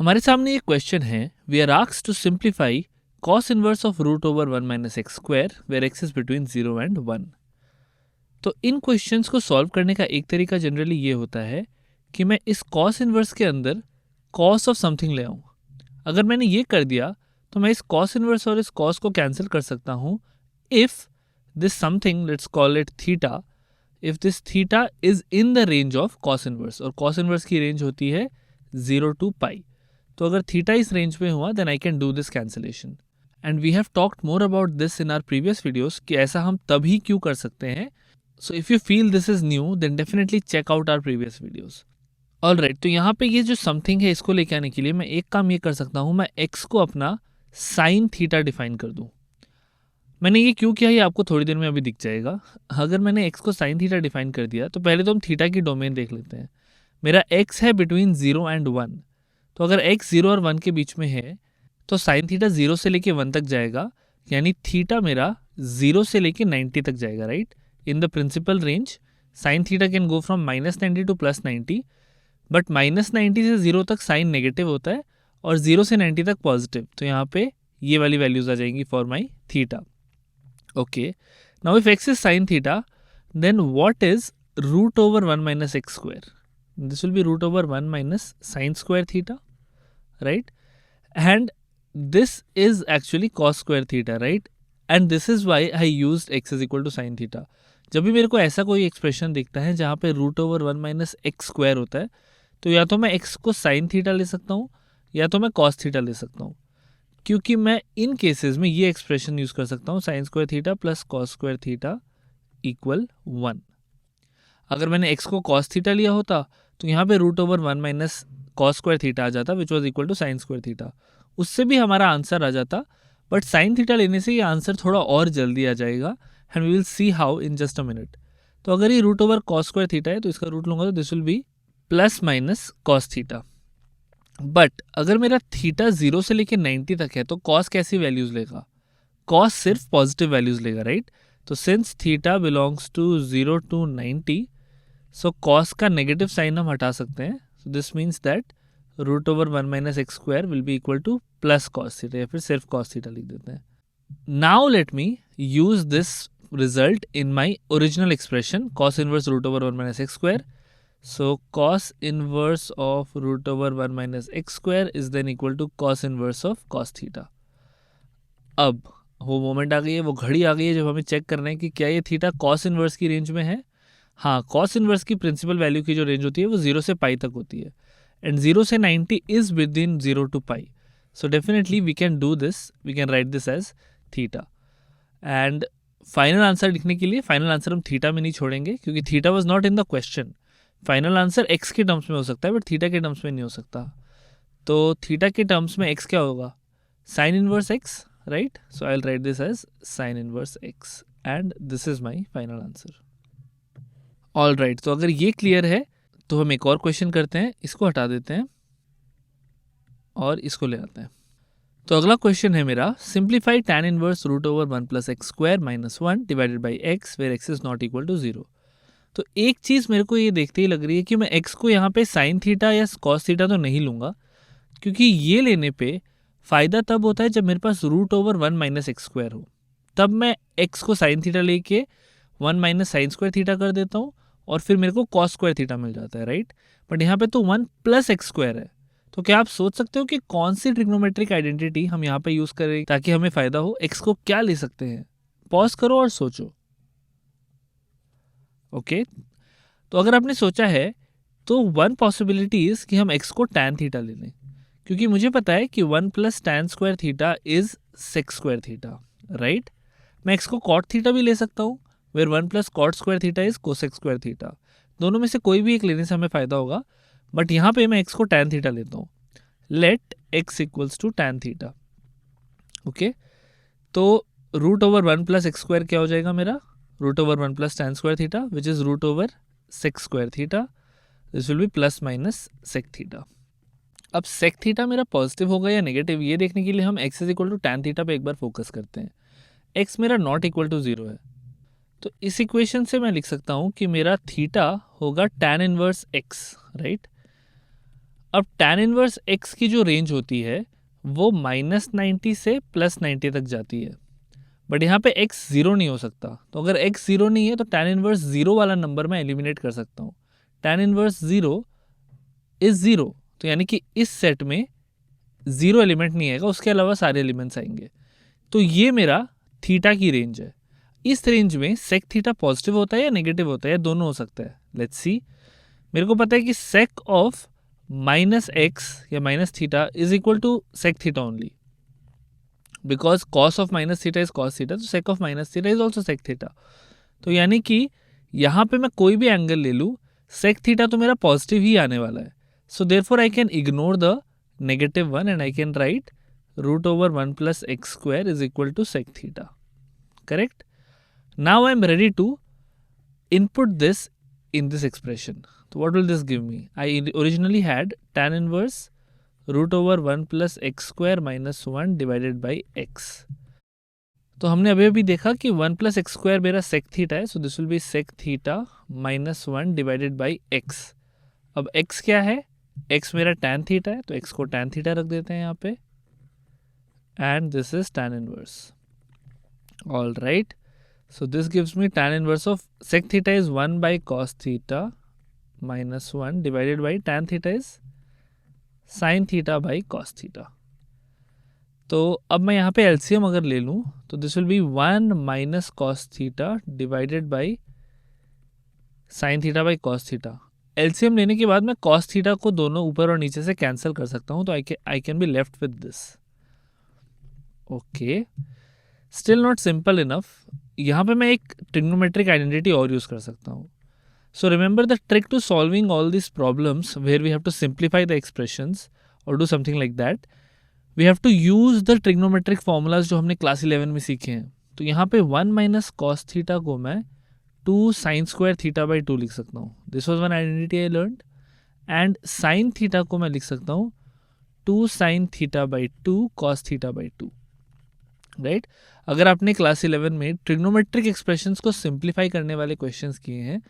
हमारे सामने एक क्वेश्चन है, we are asked to simplify cos inverse of root over 1 minus x square where x is between 0 and 1। तो इन questions को solve करने का एक तरीका जनरली ये होता है कि मैं इस cos इनवर्स के अंदर cos ऑफ समथिंग ले आऊँ। अगर मैंने ये कर दिया तो मैं इस cos इनवर्स और इस cos को कैंसिल कर सकता हूँ if this something, let's call it theta, if this theta is in the range of cos inverse, और cos इनवर्स की रेंज होती है 0 to पाई। तो अगर थीटा इस रेंज में हुआ then I can do this cancellation, and we have talked more about this in our previous videos कि ऐसा हम तभी क्यों कर सकते हैं। So if you feel this is new then definitely check out our previous videos. Alright, तो यहाँ पे ये जो समथिंग है इसको लेके आने के लिए मैं एक काम ये कर सकता हूँ, मैं x को अपना साइन थीटा डिफाइन कर दूँ। मैंने ये क्यों किया ये आपको थोड़ी देर में अभी दिख जाएगा। अगर मैंने x को साइन थीटा डिफाइन कर दिया तो पहले तो हम थीटा की डोमेन देख लेते हैं। मेरा x है बिटवीन 0 एंड 1, तो अगर x 0 और 1 के बीच में है तो साइन थीटा 0 से लेके 1 तक जाएगा, यानी थीटा मेरा 0 से लेके 90 तक जाएगा, right. In the principal range sine theta can go from -90 to +90, but -90 से 0 तक साइन नेगेटिव होता है और 0 से 90 तक पॉजिटिव। तो यहाँ पे ये वाली वैल्यूज आ जाएंगी for my theta. Okay, now if x is sine theta then what is root over 1 minus x square? This will be root over 1 minus sine square theta, right? And this is actually cos square theta, right? And this is why I used x is equal to sin theta. जब भी मेरे को ऐसा कोई expression दिखता है जहाँ पे root over 1 minus x square होता है तो या तो मैं x को sin थीटा ले सकता हूँ या तो मैं cos थीटा ले सकता हूँ, क्योंकि मैं इन केसेस में ये एक्सप्रेशन यूज़ कर सकता हूँ sin square theta plus cos square theta equal 1। अगर मैंने x को cos थीटा लिया होता तो यहाँ पे root over 1 minus cos square theta आ जाता which was equal to sine square theta, उससे भी हमारा आंसर आ जाता। बट साइन थीटा लेने से ये आंसर थोड़ा और जल्दी आ जाएगा and we will see how in just a minute. तो अगर ये root over cos square theta है तो इसका रूट लूँगा तो this will be plus minus cos theta. But अगर मेरा थीटा 0 से लेके 90 तक है तो कॉस कैसी वैल्यूज़ लेगा? कॉस सिर्फ पॉजिटिव वैल्यूज़ लेगा, राइट। तो since theta belongs to 0 to 90 so cos का नेगेटिव साइन हम हटा सकते हैं। So this means that root over 1 minus x square will be equal to plus cos theta, या फिर सिर्फ कॉस थीटा लिख देते हैं। Now let me use this result in my original expression cos inverse root over 1 minus x square. So cos inverse of root over 1 minus x square is then equal to cos inverse of cos theta. अब वो moment आ गई है, वो घड़ी आ गई है जब हमें चेक करना है कि क्या ये थीटा कॉस इनवर्स की रेंज में है। हाँ, कॉस इनवर्स की प्रिंसिपल वैल्यू की जो रेंज होती है वो 0 से पाई तक होती है, एंड 0 से 90 is within 0 to pi. So definitely we can do this, we can write this as theta. And final answer लिखने के लिए फाइनल आंसर हम थीटा में नहीं छोड़ेंगे क्योंकि theta was not in the question. Final answer x के terms में हो सकता है बट थीटा के टर्म्स में नहीं हो सकता। तो थीटा के टर्म्स में एक्स क्या होगा? Sine inverse x, right. So I will write this as sine inverse x and this is my final answer. All right, तो अगर ये क्लियर है तो हम एक और क्वेश्चन करते हैं, इसको हटा देते हैं और इसको ले आते हैं। तो अगला क्वेश्चन है मेरा, simplify tan inverse root over 1 plus x square minus 1 divided by x where x is not equal to 0। तो एक चीज़ मेरे को ये देखते ही लग रही है कि मैं x को यहाँ पे साइन थीटा या कॉस थीटा तो नहीं लूँगा, क्योंकि ये लेने पे फ़ायदा तब होता है जब मेरे पास root over 1 minus x square हो, तब मैं x को साइन थीटा लेके 1 माइनस साइन स्क्वायर थीटा कर देता हूँ और फिर मेरे को कॉस स्क्वायर थीटा मिल जाता है, राइट। बट यहाँ पे तो 1 प्लस एक्स स्क्वायर है। तो क्या आप सोच सकते हो कि कौन सी ट्रिग्नोमेट्रिक आइडेंटिटी हम यहाँ पे यूज़ करें ताकि हमें फ़ायदा हो? एक्स को क्या ले सकते हैं? पॉज करो और सोचो। ओके, तो अगर आपने सोचा है तो वन पॉसिबिलिटी इज़ कि हम एक्स को टैन थीटा ले लें, क्योंकि मुझे पता है कि 1 plus tan square theta is sec square theta, right. मैं एक्स को कॉट थीटा भी ले सकता हूँ where 1 plus cot square theta is cosec square theta. दोनों में से कोई भी एक लेने से हमें फ़ायदा होगा, बट यहाँ पे मैं एक्स को टैन थीटा लेता हूँ। Let x equals to tan theta. Okay, तो root over 1 plus x square क्या हो जाएगा मेरा? Root over 1 plus tan square theta which is root over sec square theta. This will be plus minus sec theta. अब sec theta मेरा positive होगा या negative ये देखने के लिए हम x is equal to tan theta पे एक बार फोकस करते हैं। एक्स मेरा नॉट इक्वल टू 0 है, तो इस इक्वेशन से मैं लिख सकता हूँ कि मेरा थीटा होगा टैन इनवर्स एक्स, राइट। अब tan इनवर्स x की जो रेंज होती है वो -90 से +90 तक जाती है, बट यहाँ पे x ज़ीरो नहीं हो सकता। तो अगर x ज़ीरो नहीं है तो tan इनवर्स ज़ीरो वाला नंबर मैं एलिमिनेट कर सकता हूँ। tan inverse zero is zero, तो यानी कि इस सेट में ज़ीरो एलिमेंट नहीं आएगा, उसके अलावा सारे एलिमेंट्स आएंगे। तो ये मेरा थीटा की रेंज है। इस रेंज में सेक थीटा पॉजिटिव होता है या नेगेटिव होता है या दोनों हो सकता है। Let's see. मेरे को पता है कि सेक ऑफ -x या minus theta is equal to sec theta only, because cos of minus theta is cos theta, तो sec of minus theta is also sec theta. तो यानी कि यहाँ पे मैं कोई भी एंगल ले लूँ, सेक थीटा तो मेरा पॉजिटिव ही आने वाला है। So therefore I can ignore the -1 and I can write √1 + x² is equal to sec theta. Correct? Now I am ready to input this in this expression. So what will this give me? I originally had tan inverse √1 + x² - 1 divided by x. तो हमने अभी देखा कि 1 + x² मेरा sec theta है, so this will B sec theta -1 divided by x. अब x क्या है? x मेरा tan थीटा है, तो x को tan थीटा रख देते हैं यहाँ पे, and this is tan inverse. All right, so this gives me tan inverse of sec theta is 1 by cos theta minus 1 divided by tan theta is sin theta by cos theta. तो अब मैं यहाँ पे LCM अगर ले लूँ तो this will B 1 minus cos theta divided by sine theta by cos theta. LCM लेने के बाद मैं कॉस थीटा को दोनों ऊपर और नीचे से कैंसिल कर सकता हूँ, तो I can be left with this. Okay, still not simple enough. यहाँ पे मैं एक ट्रिग्नोमेट्रिक आइडेंटिटी और यूज़ कर सकता हूँ. So remember the trick to solving all this problems where we have to simplify the expressions और do something like that. We have to use the trigonometric formulas जो हमने क्लास 11 में सीखे हैं. तो यहाँ पे 1 माइनस कॉस थीटा को मैं 2 साइन स्क्वायर थीटा बाई 2 लिख सकता हूँ. This was one identity I learned. And sine theta को मैं लिख सकता हूँ 2 sine theta by 2 cos theta by 2. Right, अगर आपने क्लास 11 में ट्रिग्नोमेट्रिक एक्सप्रेशंस को सिंप्लीफाई करने वाले क्वेश्चंस किए हैं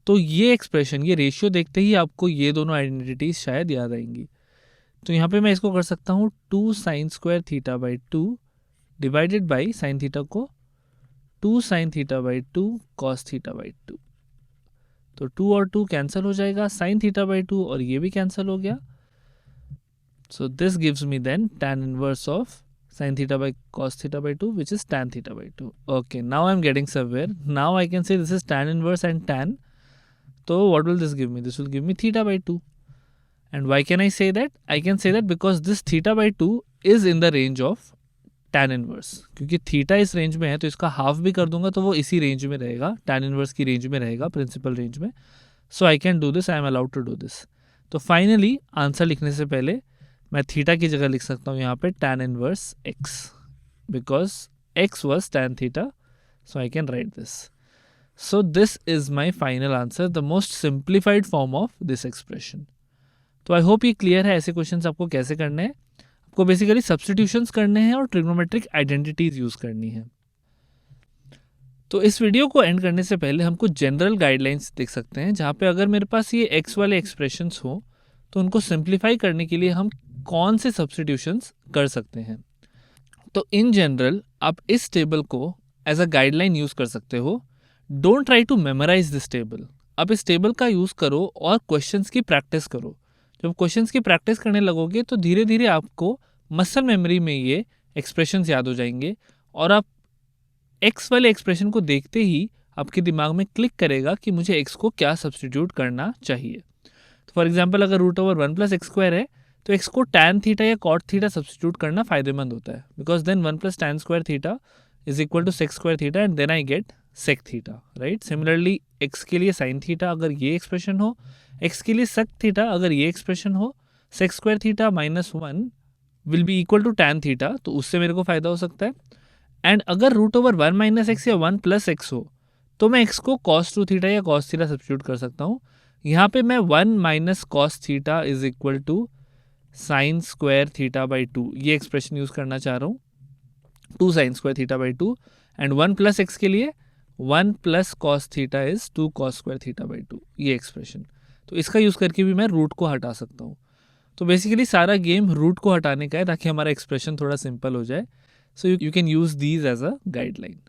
तो ये एक्सप्रेशन, ये रेशियो देखते ही आपको ये दोनों आइडेंटिटीज शायद याद आएंगी. तो यहाँ पे मैं इसको कर सकता हूँ 2 sine square theta by 2 divided by sine theta को 2 sine theta by 2 cos theta by 2. तो 2 और 2 कैंसिल हो जाएगा, साइन थीटा बाई 2 और ये भी कैंसिल हो गया. So this gives me then tan inverse of sin theta by cos theta by 2, which is tan theta by 2. Okay, now I'm getting somewhere. Now I can say this is tan inverse and tan. So what will this give me? This will give me theta by 2. And why can I say that? I can say that because this theta by 2 is in the range of tan inverse. क्योंकि theta इस range में है तो इसका half भी कर दूंगा तो वो इसी रेंज में रहेगा, tan inverse की रेंज में रहेगा, प्रिंसिपल रेंज में. So I can do this, I am allowed to do this. तो फाइनली आंसर लिखने से पहले मैं थीटा की जगह लिख सकता हूँ यहाँ पे tan inverse x, because x was tan theta, so I can write this. So this is my final answer, the most simplified form of this expression. तो आई होप ये क्लियर है ऐसे क्वेश्चंस आपको कैसे करने हैं. आपको बेसिकली सब्स्टिट्यूशंस करने हैं और ट्रिग्नोमेट्रिक आइडेंटिटीज यूज करनी है. तो इस वीडियो को एंड करने से पहले हम कुछ जनरल गाइडलाइंस देख सकते हैं, जहाँ पे अगर मेरे पास ये x वाले एक्सप्रेशंस हो तो उनको सिंप्लीफाई करने के लिए हम कौन से सब्स्टिट्यूशंस कर सकते हैं. तो इन जनरल आप इस टेबल को एज अ गाइडलाइन यूज़ कर सकते हो. Don't try to memorize this table. आप इस टेबल का यूज़ करो और क्वेश्चंस की प्रैक्टिस करो. जब क्वेश्चंस की प्रैक्टिस करने लगोगे तो धीरे धीरे आपको मसल मेमोरी में ये एक्सप्रेशंस याद हो जाएंगे और आप एक्स वाले एक्सप्रेशन को देखते ही आपके दिमाग में क्लिक करेगा कि मुझे एक्स को क्या सब्स्टिट्यूट करना चाहिए. तो फॉर एग्जाम्पल अगर √1 + x² है तो x को tan थीटा या cot थीटा सब्स्टिट्यूट करना फायदेमंद होता है, because then 1 + tan square theta is equal to sec square theta and then I get sec theta. Right, similarly x के लिए sin थीटा अगर ये एक्सप्रेशन हो, x के लिए sec थीटा अगर ये एक्सप्रेशन हो, sec square theta -1 will be equal to tan theta, तो उससे मेरे को फ़ायदा हो सकता है. एंड अगर √1 - x या 1 + x हो तो मैं x को cos 2 थीटा या cos थीटा सब्स्टिट्यूट कर सकता हूँ. यहाँ पे मैं 1 - cos theta is equal to sine square theta by 2 ये एक्सप्रेशन यूज़ करना चाह रहा हूँ. 2 sine square theta by 2 and 1 + x के लिए 1 + cos theta is 2 cos square theta by 2 ये एक्सप्रेशन. तो इसका यूज़ करके भी मैं रूट को हटा सकता हूँ. तो बेसिकली सारा गेम रूट को हटाने का है ताकि हमारा एक्सप्रेशन थोड़ा सिंपल हो जाए. So you can use these as a guideline.